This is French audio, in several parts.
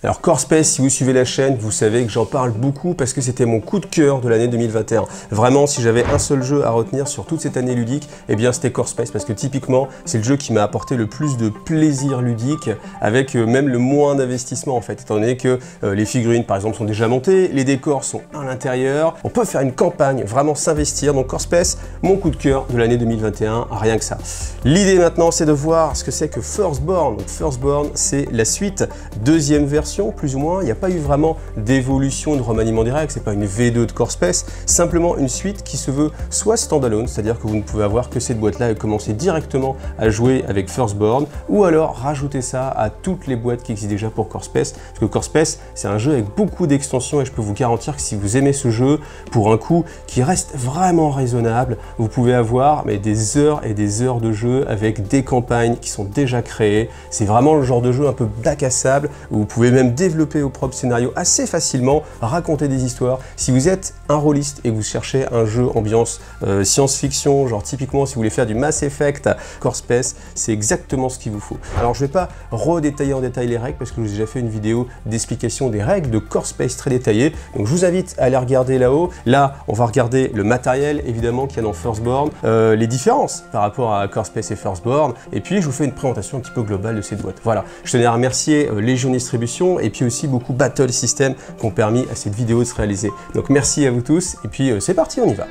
Alors Core Space, si vous suivez la chaîne, vous savez que j'en parle beaucoup parce que c'était mon coup de cœur de l'année 2021. Vraiment, si j'avais un seul jeu à retenir sur toute cette année ludique, eh bien c'était Core Space parce que typiquement, c'est le jeu qui m'a apporté le plus de plaisir ludique avec même le moins d'investissement en fait, étant donné que les figurines par exemple sont déjà montées, les décors sont à l'intérieur, on peut faire une campagne, vraiment s'investir. Donc Core Space, mon coup de cœur de l'année 2021, rien que ça. L'idée maintenant, c'est de voir ce que c'est que Firstborn. Donc Firstborn, c'est la suite, deuxième version plus ou moins. Il n'y a pas eu vraiment d'évolution, de remaniement des règles, c'est pas une V2 de Core Space, simplement une suite qui se veut soit standalone, c'est-à-dire que vous ne pouvez avoir que cette boîte-là et commencer directement à jouer avec Firstborn, ou alors rajouter ça à toutes les boîtes qui existent déjà pour Core Space, parce que Core Space, c'est un jeu avec beaucoup d'extensions et je peux vous garantir que si vous aimez ce jeu, pour un coût qui reste vraiment raisonnable, vous pouvez avoir des heures et des heures de jeu avec des campagnes qui sont déjà créées. C'est vraiment le genre de jeu un peu bac à sable où vous pouvez même développer vos propres scénarios assez facilement, raconter des histoires. Si vous êtes un rôliste et que vous cherchez un jeu ambiance science-fiction, genre typiquement si vous voulez faire du Mass Effect, Core Space, c'est exactement ce qu'il vous faut. Alors je ne vais pas redétailler en détail les règles parce que je vous ai déjà fait une vidéo d'explication des règles de Core Space très détaillée. Donc je vous invite à aller regarder là-haut. Là, on va regarder le matériel évidemment qu'il y a dans Firstborn, les différences par rapport à Core Space et Firstborn, et puis je vous fais une présentation un petit peu globale de cette boîte. Voilà, je tenais à remercier Légion Distribution et puis aussi beaucoup Battle System qui ont permis à cette vidéo de se réaliser. Donc merci à vous tous et puis c'est parti, on y va.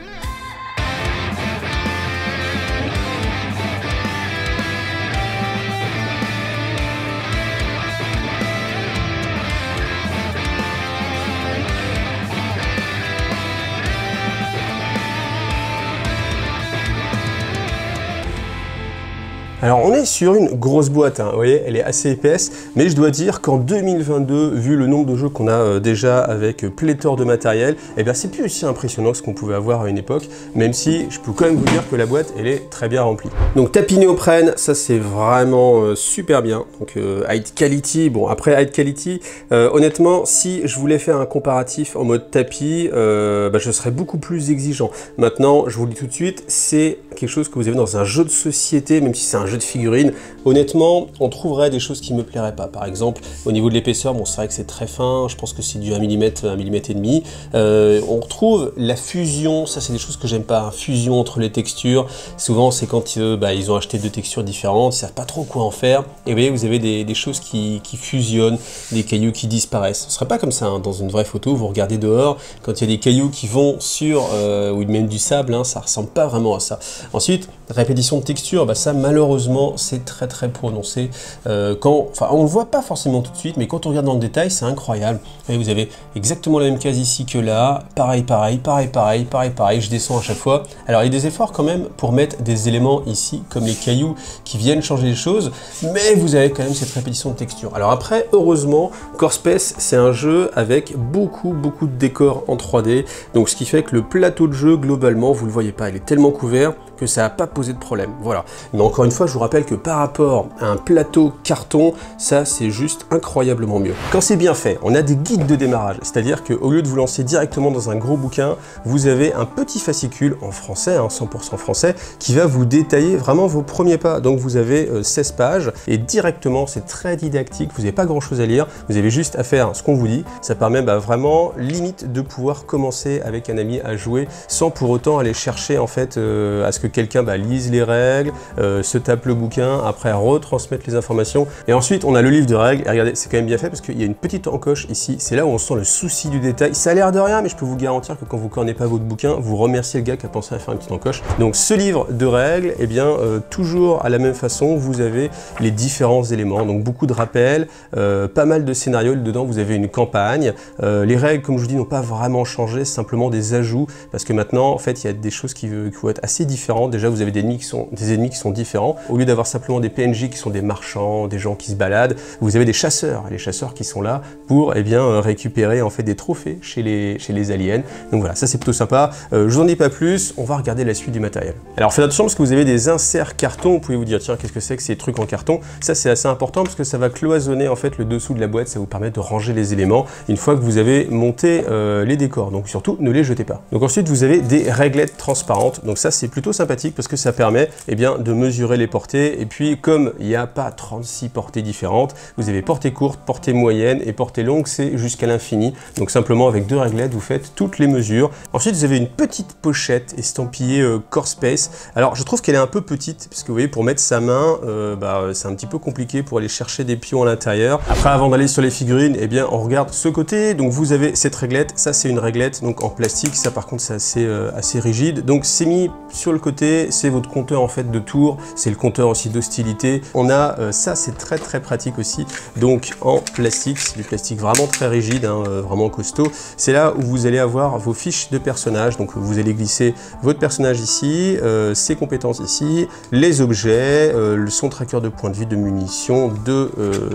Alors on est sur une grosse boîte, hein. Vous voyez, elle est assez épaisse, mais je dois dire qu'en 2022, vu le nombre de jeux qu'on a déjà avec pléthore de matériel, eh bien c'est plus aussi impressionnant que ce qu'on pouvait avoir à une époque, même si je peux quand même vous dire que la boîte, elle est très bien remplie. Donc tapis néoprène, ça c'est vraiment super bien. Donc high quality, bon après high quality, honnêtement, si je voulais faire un comparatif en mode tapis, je serais beaucoup plus exigeant. Maintenant, je vous le dis tout de suite, c'est quelque chose que vous avez dans un jeu de société, même si c'est un jeu de figurines, honnêtement, on trouverait des choses qui me plairaient pas. Par exemple, au niveau de l'épaisseur, bon, c'est vrai que c'est très fin, je pense que c'est du 1 mm, 1 mm et demi. On retrouve la fusion, ça c'est des choses que j'aime pas, hein, fusion entre les textures. Souvent, c'est quand ils ont acheté deux textures différentes, ils savent pas trop quoi en faire. Et vous voyez, vous avez des choses qui fusionnent, des cailloux qui disparaissent. Ce serait pas comme ça, hein, dans une vraie photo, vous regardez dehors, quand il y a des cailloux qui vont sur, ou même du sable, hein, ça ressemble pas vraiment à ça. Ensuite, répétition de texture, ça malheureusement c'est très prononcé. On le voit pas forcément tout de suite, mais quand on regarde dans le détail, c'est incroyable. Et vous avez exactement la même case ici que là, pareil, je descends à chaque fois. Alors il y a des efforts quand même pour mettre des éléments ici, comme les cailloux qui viennent changer les choses, mais vous avez quand même cette répétition de texture. Alors après, heureusement, Core Space, c'est un jeu avec beaucoup de décors en 3D, donc ce qui fait que le plateau de jeu, globalement, vous le voyez pas, il est tellement couvert que ça n'a pas posé de problème, voilà. Mais encore une fois, je vous rappelle que par rapport à un plateau carton, ça c'est juste incroyablement mieux. Quand c'est bien fait, on a des guides de démarrage, c'est-à-dire qu'au lieu de vous lancer directement dans un gros bouquin, vous avez un petit fascicule en français, hein, 100% français, qui va vous détailler vraiment vos premiers pas. Donc vous avez 16 pages et directement, c'est très didactique, vous n'avez pas grand-chose à lire, vous avez juste à faire ce qu'on vous dit. Ça permet vraiment limite de pouvoir commencer avec un ami à jouer sans pour autant aller chercher en fait à ce que quelqu'un lise les règles, se tape le bouquin, après retransmettre les informations. Et ensuite, on a le livre de règles. Et regardez, c'est quand même bien fait parce qu'il y a une petite encoche ici. C'est là où on sent le souci du détail. Ça a l'air de rien, mais je peux vous garantir que quand vous ne connaissez pas votre bouquin, vous remerciez le gars qui a pensé à faire une petite encoche. Donc ce livre de règles, eh bien, toujours à la même façon, vous avez les différents éléments. Donc beaucoup de rappels, pas mal de scénarios. Dedans, vous avez une campagne. Les règles, comme je vous dis, n'ont pas vraiment changé, simplement des ajouts. Parce que maintenant, en fait, il y a des choses qui vont être assez différentes. Déjà, vous avez des ennemis qui sont différents. Au lieu d'avoir simplement des PNJ qui sont des marchands, des gens qui se baladent, vous avez des chasseurs. Et les chasseurs qui sont là pour récupérer en fait des trophées chez les aliens. Donc voilà, ça c'est plutôt sympa. Je vous en dis pas plus, on va regarder la suite du matériel. Alors faites attention parce que vous avez des inserts carton. Vous pouvez vous dire tiens, qu'est-ce que c'est que ces trucs en carton? Ça c'est assez important parce que ça va cloisonner en fait le dessous de la boîte. Ça vous permet de ranger les éléments une fois que vous avez monté les décors. Donc surtout, ne les jetez pas. Donc ensuite, vous avez des réglettes transparentes. Donc ça c'est plutôt sympa sympathique parce que ça permet de mesurer les portées. Et puis comme il n'y a pas 36 portées différentes, vous avez portée courte, portée moyenne et portée longue, c'est jusqu'à l'infini. Donc simplement avec 2 réglettes, vous faites toutes les mesures. Ensuite, vous avez une petite pochette estampillée Corespace. Alors je trouve qu'elle est un peu petite parce que vous voyez, pour mettre sa main, c'est un petit peu compliqué pour aller chercher des pions à l'intérieur. Après, avant d'aller sur les figurines, on regarde ce côté. Donc vous avez cette réglette, ça c'est une réglette donc en plastique, ça par contre c'est assez rigide. Donc c'est mis sur le côté, c'est votre compteur en fait de tours, c'est le compteur aussi d'hostilité. On a ça, c'est très pratique aussi. Donc en plastique, c'est du plastique vraiment très rigide, hein, vraiment costaud. C'est là où vous allez avoir vos fiches de personnage. Donc vous allez glisser votre personnage ici, ses compétences ici, les objets, son tracker de points de vie, de munitions, de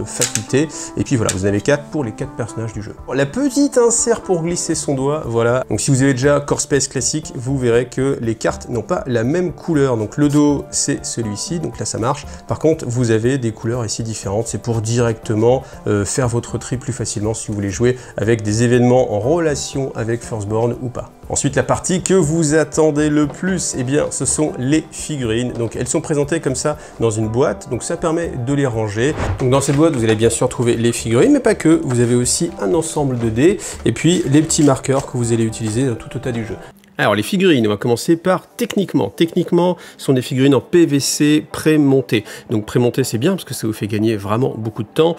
facultés. Et puis voilà, vous en avez 4 pour les 4 personnages du jeu. La petite insert pour glisser son doigt, voilà. Donc si vous avez déjà Corespace classique, vous verrez que les cartes n'ont pas la même couleur. Donc le dos, c'est celui-ci, donc là ça marche. Par contre, vous avez des couleurs ici différentes. C'est pour directement faire votre tri plus facilement si vous voulez jouer avec des événements en relation avec Firstborn ou pas. Ensuite, la partie que vous attendez le plus, ce sont les figurines. Donc elles sont présentées comme ça dans une boîte, donc ça permet de les ranger. Donc dans cette boîte, vous allez bien sûr trouver les figurines, mais pas que. Vous avez aussi un ensemble de dés et puis les petits marqueurs que vous allez utiliser dans tout au tas du jeu. Alors les figurines, on va commencer par techniquement. Techniquement, ce sont des figurines en PVC pré-montées. Donc pré-montées, c'est bien parce que ça vous fait gagner vraiment beaucoup de temps.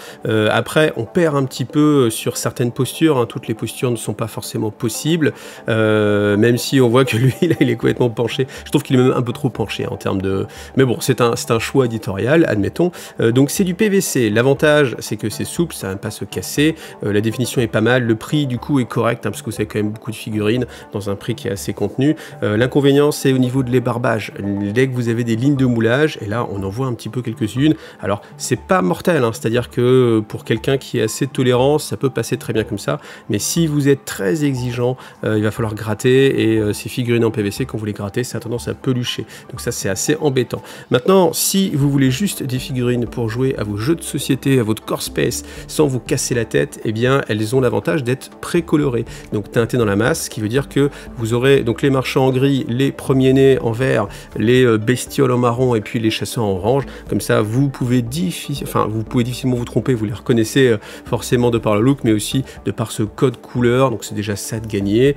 Après, on perd un petit peu sur certaines postures. Hein. Toutes les postures ne sont pas forcément possibles. Même si on voit que lui, là, il est complètement penché. Je trouve qu'il est même un peu trop penché en termes de... Mais bon, c'est un choix éditorial, admettons. Donc c'est du PVC. L'avantage, c'est que c'est souple, ça ne va pas se casser. La définition est pas mal. Le prix, du coup, est correct, hein, parce que vous avez quand même beaucoup de figurines dans un prix qui est assez contenu. L'inconvénient, c'est au niveau de l'ébarbage. Dès que vous avez des lignes de moulage, et là on en voit un petit peu quelques-unes, alors c'est pas mortel, hein, c'est-à-dire que pour quelqu'un qui est assez tolérant, ça peut passer très bien comme ça, mais si vous êtes très exigeant, il va falloir gratter, et ces figurines en PVC, quand vous les grattez, ça a tendance à pelucher, donc ça c'est assez embêtant. Maintenant, si vous voulez juste des figurines pour jouer à vos jeux de société, à votre Corespace, sans vous casser la tête, elles ont l'avantage d'être précolorées, donc teintées dans la masse, ce qui veut dire que vous aurez donc les marchands en gris, les premiers-nés en vert, les bestioles en marron et puis les chasseurs en orange. Comme ça, vous pouvez difficilement vous tromper, vous les reconnaissez forcément de par le look, mais aussi de par ce code couleur, donc c'est déjà ça de gagner.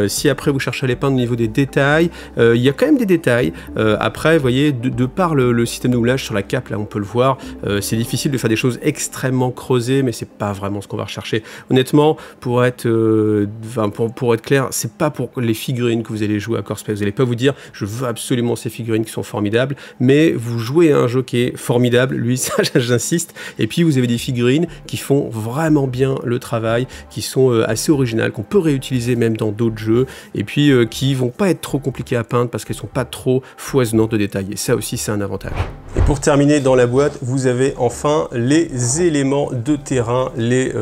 Si après vous cherchez à les peindre au niveau des détails, il y a quand même des détails. Après, vous voyez, de par le système de moulage sur la cape, là on peut le voir, c'est difficile de faire des choses extrêmement creusées, mais c'est pas vraiment ce qu'on va rechercher. Honnêtement, pour être clair, c'est pas pour les figurines que vous allez jouer à Corespace. Vous n'allez pas vous dire je veux absolument ces figurines qui sont formidables, mais vous jouez à un jeu qui est formidable, lui ça j'insiste, et puis vous avez des figurines qui font vraiment bien le travail, qui sont assez originales, qu'on peut réutiliser même dans d'autres jeux, et puis qui vont pas être trop compliquées à peindre parce qu'elles sont pas trop foisonnantes de détails, et ça aussi c'est un avantage. Et pour terminer dans la boîte, vous avez enfin les éléments de terrain, les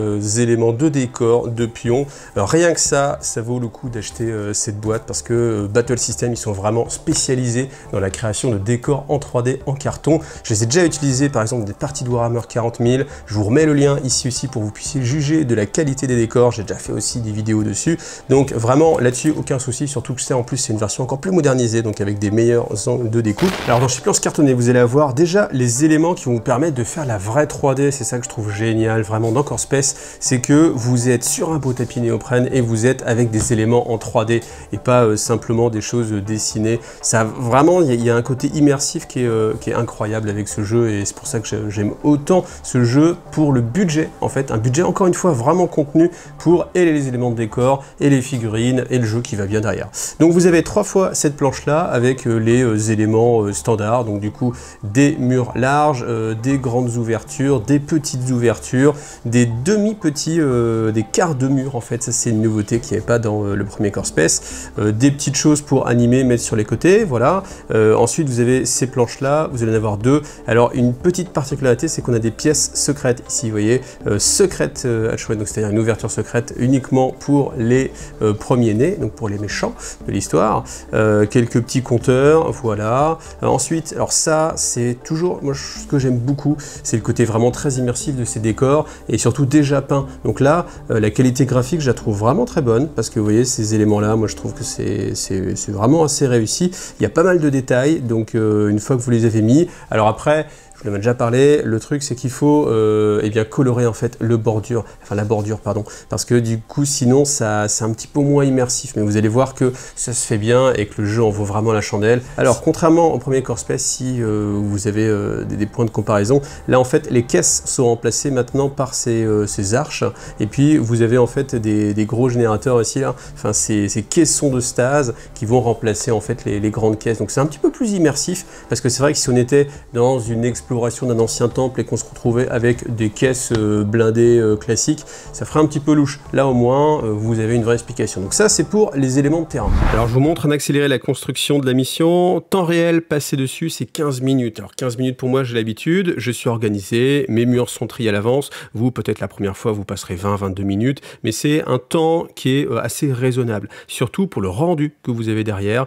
éléments de décor, de pions. Alors rien que ça vaut le coup d'acheter cette boîte parce que Battle System, ils sont vraiment spécialisés dans la création de décors en 3D en carton. Je les ai déjà utilisés par exemple des parties de Warhammer 40 000. Je vous remets le lien ici aussi pour que vous puissiez juger de la qualité des décors. J'ai déjà fait aussi des vidéos dessus. Donc vraiment là-dessus, aucun souci. Surtout que ça en plus c'est une version encore plus modernisée, donc avec des meilleurs angles de découpe. Alors dans chez Planches Cartonnées, vous allez avoir déjà les éléments qui vont vous permettre de faire la vraie 3D. C'est ça que je trouve génial vraiment dans Corespace, c'est que vous êtes sur un beau tapis néoprène et vous êtes avec des éléments en 3D et pas simplement des choses dessinées. Ça vraiment, il y a un côté immersif qui est incroyable avec ce jeu, et c'est pour ça que j'aime autant ce jeu pour le budget en fait, un budget encore une fois vraiment contenu pour et les éléments de décor et les figurines et le jeu qui va bien derrière. Donc vous avez 3 fois cette planche là avec les éléments standards, donc du coup des murs larges, des grandes ouvertures, des petites ouvertures, des demi-petits, des quarts de mur en fait, ça c'est une nouveauté qui n'est pas dans le premier Corespace, des petites choses pour animer, mettre sur les côtés, voilà. Ensuite vous avez ces planches là, vous allez en avoir 2. Alors une petite particularité, c'est qu'on a des pièces secrètes ici, vous voyez, secrètes hatchway, donc c'est-à-dire une ouverture secrète uniquement pour les premiers-nés, donc pour les méchants de l'histoire, quelques petits compteurs, voilà. Ensuite, alors ça c'est toujours, moi ce que j'aime beaucoup, c'est le côté vraiment très immersif de ces décors, et surtout déjà peints. Donc là, la qualité graphique, je la trouve vraiment très bonne, parce que vous voyez, ces éléments-là, moi je trouve que c'est vraiment assez réussi. Il y a pas mal de détails, donc une fois que vous les avez mis, alors après, je vous en ai déjà parlé, le truc c'est qu'il faut eh bien colorer en fait la bordure, pardon, parce que du coup sinon c'est un petit peu moins immersif, mais vous allez voir que ça se fait bien et que le jeu en vaut vraiment la chandelle. Alors contrairement au premier Core Space, si vous avez des points de comparaison, là en fait les caisses sont remplacées maintenant par ces arches, et puis vous avez en fait des gros générateurs aussi là, enfin ces caissons de stase qui vont remplacer en fait les grandes caisses, donc c'est un petit peu plus immersif, parce que c'est vrai que si on était dans une exploration d'un ancien temple et qu'on se retrouvait avec des caisses blindées classiques, ça ferait un petit peu louche. Là au moins vous avez une vraie explication. Donc ça c'est pour les éléments de terrain. Alors je vous montre en accéléré la construction de la mission. Temps réel passé dessus c'est 15 minutes. Alors 15 minutes pour moi j'ai l'habitude, je suis organisé, mes murs sont triés à l'avance. Vous peut-être la première fois vous passerez 20-22 minutes, mais c'est un temps qui est assez raisonnable, surtout pour le rendu que vous avez derrière.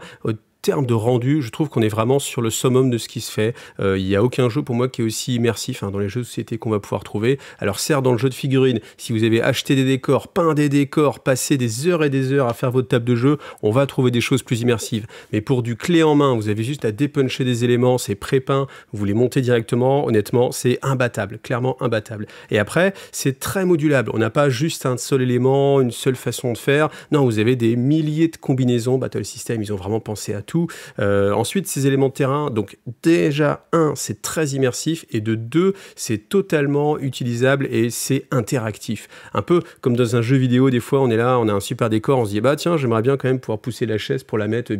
Termes de rendu, je trouve qu'on est vraiment sur le summum de ce qui se fait. Il n'y a aucun jeu pour moi qui est aussi immersif dans les jeux de société qu'on va pouvoir trouver. Alors certes, dans le jeu de figurines, si vous avez acheté des décors, peint des décors, passé des heures et des heures à faire votre table de jeu, on va trouver des choses plus immersives. Mais pour du clé en main, vous avez juste à dépuncher des éléments, c'est pré-peint, vous les montez directement, honnêtement, c'est imbattable, clairement imbattable. Et après, c'est très modulable. On n'a pas juste un seul élément, une seule façon de faire. Non, vous avez des milliers de combinaisons. Battle System, ils ont vraiment pensé à tout. Ensuite, ces éléments de terrain, donc déjà, c'est très immersif, et de deux, c'est totalement utilisable et c'est interactif. Un peu comme dans un jeu vidéo, des fois, on est là, on a un super décor, on se dit, bah tiens, j'aimerais bien quand même pouvoir pousser la chaise pour la mettre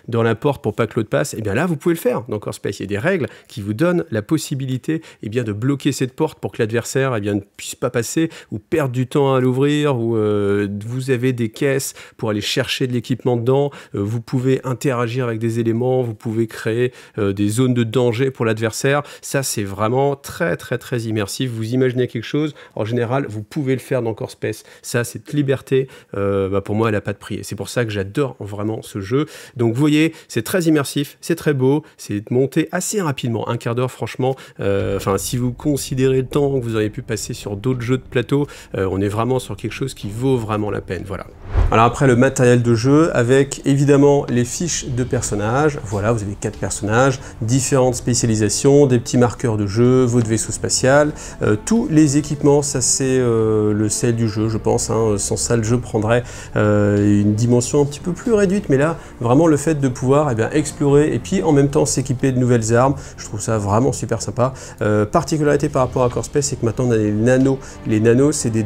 dans la porte pour pas que l'autre passe. Et bien là, vous pouvez le faire dans Core Space. Il y a des règles qui vous donnent la possibilité de bloquer cette porte pour que l'adversaire ne puisse pas passer ou perdre du temps à l'ouvrir, ou vous avez des caisses pour aller chercher de l'équipement dedans, vous pouvez interagir avec des éléments, vous pouvez créer des zones de danger pour l'adversaire. Ça, c'est vraiment très immersif. Vous imaginez quelque chose, en général, vous pouvez le faire dans Core Space. Ça, cette liberté, pour moi, elle n'a pas de prix. Et c'est pour ça que j'adore vraiment ce jeu. Donc, vous voyez, c'est très immersif, c'est très beau, c'est monté assez rapidement, un quart d'heure, franchement. Si vous considérez le temps que vous auriez pu passer sur d'autres jeux de plateau, on est vraiment sur quelque chose qui vaut vraiment la peine. Voilà. Alors après, le matériel de jeu, avec évidemment les fiches de personnages. Voilà, vous avez 4 personnages, différentes spécialisations, des petits marqueurs de jeu, votre vaisseau spatial, tous les équipements, ça c'est le sel du jeu, je pense. Sans ça, le jeu prendrait une dimension un petit peu plus réduite, mais là, vraiment le fait de pouvoir explorer et puis en même temps s'équiper de nouvelles armes, je trouve ça vraiment super sympa. Particularité par rapport à Core Space, c'est que maintenant on a les nanos. Les nanos, c'est des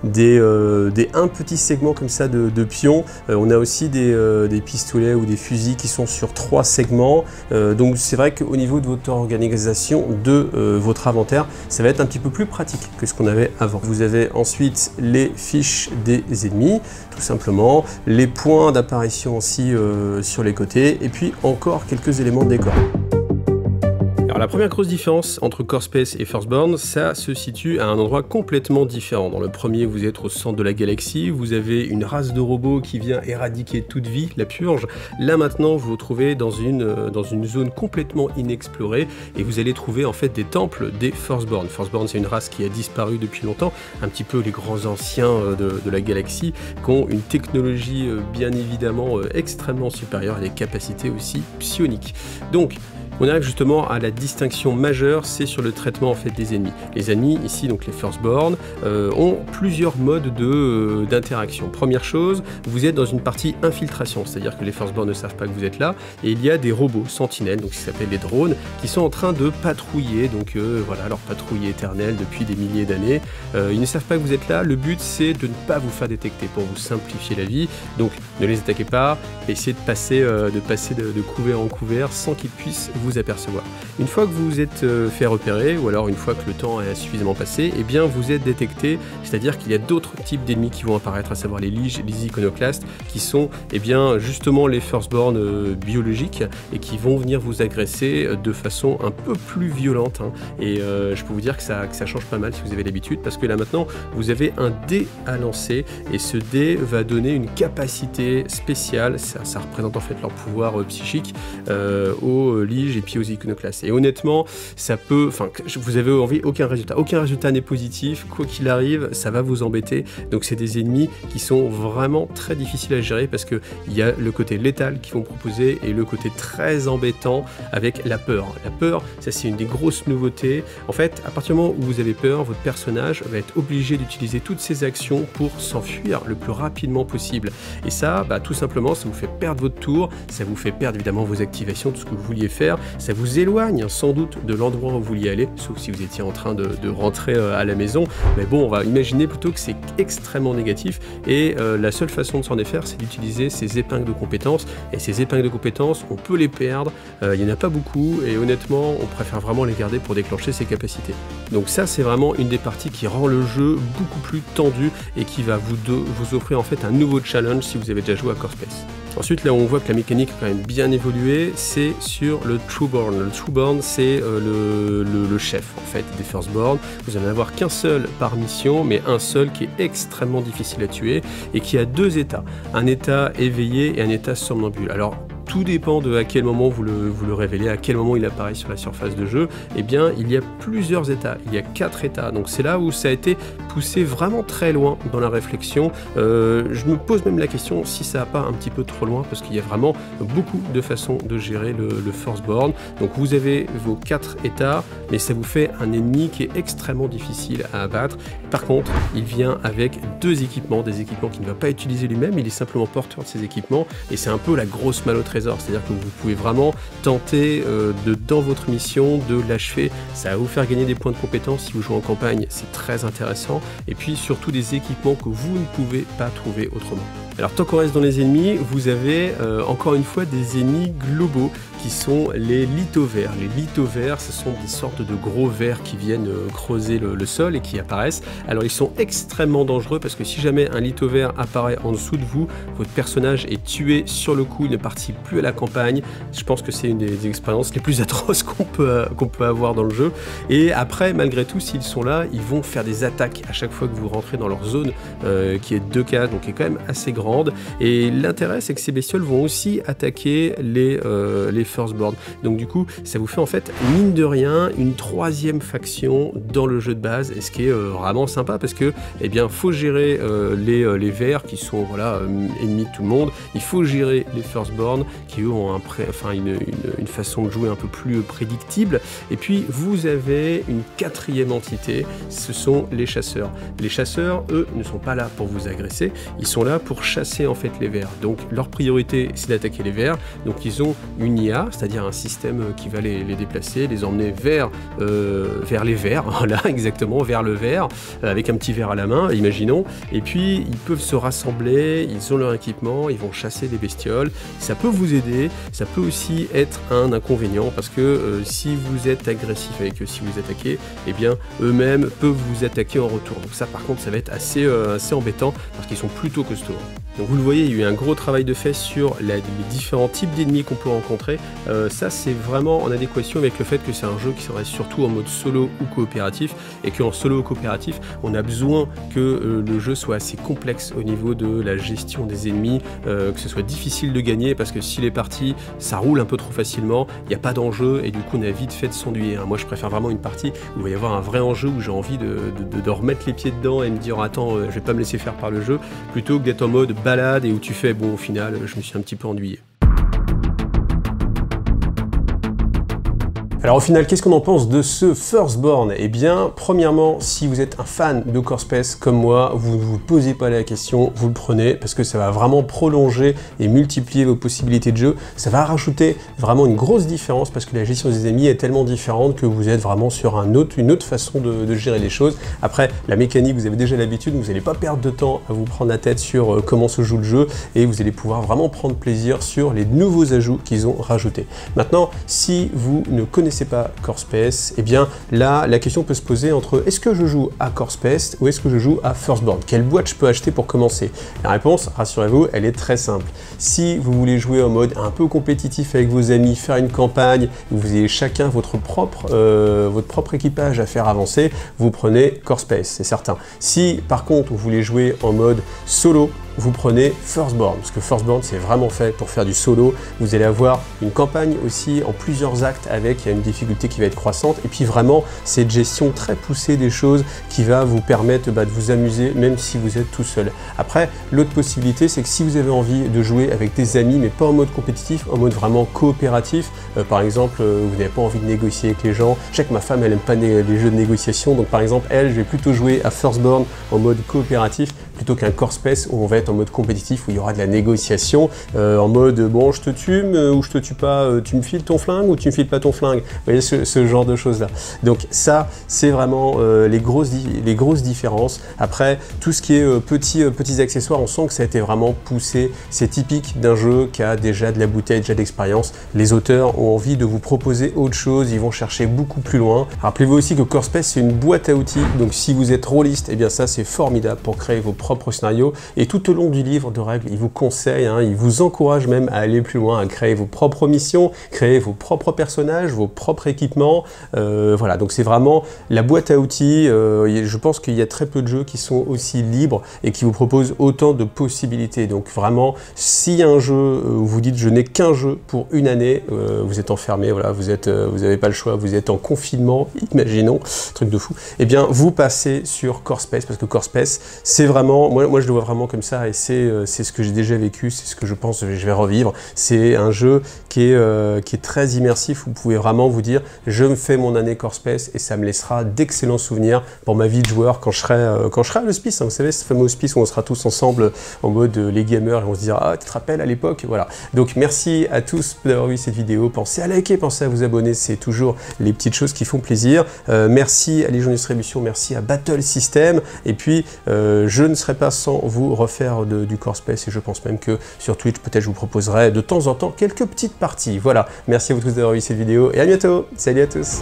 des 1 petit segment comme ça de pions. On a aussi des pistolets ou des fusils qui sont sur 3 segments. Donc c'est vrai qu'au niveau de votre organisation de votre inventaire, ça va être un petit peu plus pratique que ce qu'on avait avant. Vous avez ensuite les fiches des ennemis, tout simplement, les points d'apparition aussi sur les côtés, et puis encore quelques éléments de décor. Alors la première grosse différence entre Core Space et Firstborn, ça se situe à un endroit complètement différent. Dans le premier, vous êtes au centre de la galaxie, vous avez une race de robots qui vient éradiquer toute vie, la purge. Là maintenant, vous vous trouvez dans une zone complètement inexplorée, et vous allez trouver en fait des temples des Firstborn. Firstborn, c'est une race qui a disparu depuis longtemps, un petit peu les grands anciens de la galaxie, qui ont une technologie bien évidemment extrêmement supérieure, et des capacités aussi psioniques. Donc, on arrive justement à la distinction majeure, c'est sur le traitement en fait des ennemis. Les ennemis, ici donc les Firstborn, ont plusieurs modes d'interaction. Première chose, vous êtes dans une partie infiltration, c'est-à-dire que les Firstborn ne savent pas que vous êtes là, et il y a des robots sentinelles, donc qui s'appellent les drones, qui sont en train de patrouiller, donc voilà, leur patrouille éternelle depuis des milliers d'années. Ils ne savent pas que vous êtes là, le but c'est de ne pas vous faire détecter pour vous simplifier la vie, donc ne les attaquez pas, essayez de passer de couvert en couvert sans qu'ils puissent vous apercevoir. Une fois que vous vous êtes fait repérer, ou alors une fois que le temps est suffisamment passé, eh bien vous êtes détecté, c'est-à-dire qu'il y a d'autres types d'ennemis qui vont apparaître, à savoir les liges, les iconoclastes, qui sont justement les Firstborn biologiques, et qui vont venir vous agresser de façon un peu plus violente, et je peux vous dire que ça change pas mal si vous avez l'habitude, parce que là maintenant vous avez un dé à lancer, et ce dé va donner une capacité spéciale, ça représente en fait leur pouvoir psychique aux liges prodige et puis aux iconoclastes. Et honnêtement, ça peut, enfin, vous avez envie, aucun résultat n'est positif, quoi qu'il arrive, ça va vous embêter. Donc c'est des ennemis qui sont vraiment très difficiles à gérer parce que il y a le côté létal qu'ils vont proposer et le côté très embêtant avec la peur. La peur, ça c'est une des grosses nouveautés. En fait, à partir du moment où vous avez peur, votre personnage va être obligé d'utiliser toutes ses actions pour s'enfuir le plus rapidement possible. Et ça, tout simplement, ça vous fait perdre votre tour, ça vous fait perdre évidemment vos activations, tout ce que vous vouliez faire, ça vous éloigne sans doute de l'endroit où vous vouliez aller, sauf si vous étiez en train de rentrer à la maison. Mais bon, on va imaginer plutôt que c'est extrêmement négatif et la seule façon de s'en défaire, c'est d'utiliser ces épingles de compétences. Et ces épingles de compétences, on peut les perdre, il n'y en a pas beaucoup et honnêtement, on préfère vraiment les garder pour déclencher ses capacités. Donc ça, c'est vraiment une des parties qui rend le jeu beaucoup plus tendu et qui va vous offrir en fait un nouveau challenge si vous avez déjà joué à Core Space. Ensuite, là où on voit que la mécanique a quand même bien évolué, c'est sur le Trueborn. Le Trueborn, c'est le chef en fait des Firstborn. Vous n'en avoir qu'un seul par mission, mais un seul qui est extrêmement difficile à tuer et qui a deux états. Un état éveillé et un état somnambule. Alors, tout dépend de à quel moment vous le révélez, à quel moment il apparaît sur la surface de jeu. Eh bien, il y a plusieurs états, il y a 4 états. Donc c'est là où ça a été poussé vraiment très loin dans la réflexion. Je me pose même la question si ça va pas un petit peu trop loin, parce qu'il y a vraiment beaucoup de façons de gérer le Firstborn. Donc vous avez vos 4 états, mais ça vous fait un ennemi qui est extrêmement difficile à abattre. Par contre, il vient avec 2 équipements, des équipements qu'il ne va pas utiliser lui-même, il est simplement porteur de ces équipements, et c'est un peu la grosse malle au trésor. C'est-à-dire que vous pouvez vraiment tenter dans votre mission de l'achever. Ça va vous faire gagner des points de compétence si vous jouez en campagne, c'est très intéressant. Et puis surtout des équipements que vous ne pouvez pas trouver autrement. Alors tant qu'on reste dans les ennemis, vous avez encore une fois des ennemis globaux qui sont les lithovers. Les lithovers, ce sont des sortes de gros vers qui viennent creuser le sol et qui apparaissent. Alors ils sont extrêmement dangereux parce que si jamais un lithover apparaît en dessous de vous, votre personnage est tué sur le coup, il ne participe plus à la campagne. Je pense que c'est une des expériences les plus atroces qu'on peut avoir dans le jeu. Et après, malgré tout, s'ils sont là, ils vont faire des attaques à chaque fois que vous rentrez dans leur zone qui est de 2 cases, donc qui est quand même assez grande. Et l'intérêt, c'est que ces bestioles vont aussi attaquer les Firstborn. Donc du coup, ça vous fait en fait, mine de rien, une 3e faction dans le jeu de base, et ce qui est vraiment sympa parce que, eh bien, faut gérer les vers qui sont, voilà, ennemis de tout le monde. Il faut gérer les Firstborn qui eux ont une façon de jouer un peu plus prédictible. Et puis vous avez une 4e entité, ce sont les chasseurs. Les chasseurs, eux, ne sont pas là pour vous agresser, ils sont là pour chasser en fait les vers. Donc leur priorité, c'est d'attaquer les vers. Donc ils ont une IA, c'est-à-dire un système qui va les déplacer, les emmener vers les vers, voilà, exactement, vers le ver, avec un petit ver à la main, imaginons. Et puis ils peuvent se rassembler, ils ont leur équipement, ils vont chasser des bestioles. Ça peut vous aider, ça peut aussi être un inconvénient parce que si vous êtes agressif avec eux, si vous attaquez, eh bien eux-mêmes peuvent vous attaquer en retour. Donc ça par contre ça va être assez embêtant parce qu'ils sont plutôt costauds. Donc vous le voyez, il y a eu un gros travail de fait sur les différents types d'ennemis qu'on peut rencontrer. Ça c'est vraiment en adéquation avec le fait que c'est un jeu qui s'adresse surtout en mode solo ou coopératif, et qu'en solo ou coopératif on a besoin que le jeu soit assez complexe au niveau de la gestion des ennemis, que ce soit difficile de gagner parce que si les parties ça roule un peu trop facilement, il n'y a pas d'enjeu et du coup on a vite fait de s'ennuyer. Moi je préfère vraiment une partie où il va y avoir un vrai enjeu, où j'ai envie de remettre les pieds dedans et me dire attends je vais pas me laisser faire par le jeu, plutôt que d'être en mode balade et où tu fais bon au final je me suis un petit peu ennuyé. Alors au final, qu'est-ce qu'on en pense de ce Firstborn? Eh bien, premièrement, si vous êtes un fan de Core Space comme moi, vous ne vous posez pas la question, vous le prenez, parce que ça va vraiment prolonger et multiplier vos possibilités de jeu. Ça va rajouter vraiment une grosse différence, parce que la gestion des ennemis est tellement différente que vous êtes vraiment sur une autre façon de gérer les choses. Après, la mécanique, vous avez déjà l'habitude, vous n'allez pas perdre de temps à vous prendre la tête sur comment se joue le jeu, et vous allez pouvoir vraiment prendre plaisir sur les nouveaux ajouts qu'ils ont rajoutés. Maintenant, si vous ne connaissez pas Core Space, et bien là la question peut se poser entre est-ce que je joue à Core Space ou est-ce que je joue à Firstborn? Quelle boîte je peux acheter pour commencer? La réponse, rassurez-vous, elle est très simple. Si vous voulez jouer en mode un peu compétitif avec vos amis, faire une campagne, vous avez chacun votre propre équipage à faire avancer, vous prenez Core Space, c'est certain. Si par contre vous voulez jouer en mode solo, vous prenez Firstborn, parce que Firstborn c'est vraiment fait pour faire du solo. Vous allez avoir une campagne aussi en plusieurs actes avec une difficulté qui va être croissante, et puis vraiment cette gestion très poussée des choses qui va vous permettre de vous amuser même si vous êtes tout seul. Après, l'autre possibilité, c'est que si vous avez envie de jouer avec des amis, mais pas en mode compétitif, en mode vraiment coopératif, par exemple, vous n'avez pas envie de négocier avec les gens. Je sais que ma femme, elle aime pas les jeux de négociation, donc par exemple, elle, je vais plutôt jouer à Firstborn en mode coopératif, plutôt qu'un Core Space où on va être en mode compétitif, où il y aura de la négociation, en mode, bon, je te tue, ou je te tue pas, tu me files ton flingue, ou tu me files pas ton flingue. Vous voyez, ce genre de choses-là. Donc ça, c'est vraiment les grosses différences. Après, tout ce qui est petits accessoires, on sent que ça a été vraiment poussé. C'est typique d'un jeu qui a déjà de la bouteille, déjà d'expérience. Les auteurs ont envie de vous proposer autre chose, ils vont chercher beaucoup plus loin. Rappelez-vous aussi que Core Space, c'est une boîte à outils, donc si vous êtes rôliste, eh bien ça, c'est formidable pour créer vos propres scénarios. Et tout au long du livre de règles, il vous conseille, il vous encourage même à aller plus loin, à créer vos propres missions, créer vos propres personnages, vos propres équipements. Voilà, donc c'est vraiment la boîte à outils. Je pense qu'il y a très peu de jeux qui sont aussi libres et qui vous proposent autant de possibilités. Donc vraiment, s'il y a un jeu où vous dites je n'ai qu'un jeu pour une année, vous êtes enfermé, voilà, vous n'avez pas le choix, vous êtes en confinement, imaginons, truc de fou, eh bien vous passez sur Core Space, parce que Core Space, c'est vraiment, moi je le vois vraiment comme ça, et c'est ce que j'ai déjà vécu, c'est ce que je pense que je vais revivre. C'est un jeu qui est très immersif, où vous pouvez vraiment vous dire, je me fais mon année Core Space, et ça me laissera d'excellents souvenirs pour ma vie de joueur quand je serai à l'hospice, vous savez, ce fameux hospice où on sera tous ensemble en mode les gamers, et on se dira, ah, tu te rappelles à l'époque, voilà. Donc merci à tous d'avoir vu cette vidéo, pensez à liker, pensez à vous abonner, c'est toujours les petites choses qui font plaisir. Merci à Légion Distribution, merci à Battle System, et puis je ne serai pas sans vous refaire du Core Space, et je pense même que sur Twitch, peut-être je vous proposerai de temps en temps quelques petites parties. Voilà, merci à vous tous d'avoir vu cette vidéo, et à bientôt, salut à tous.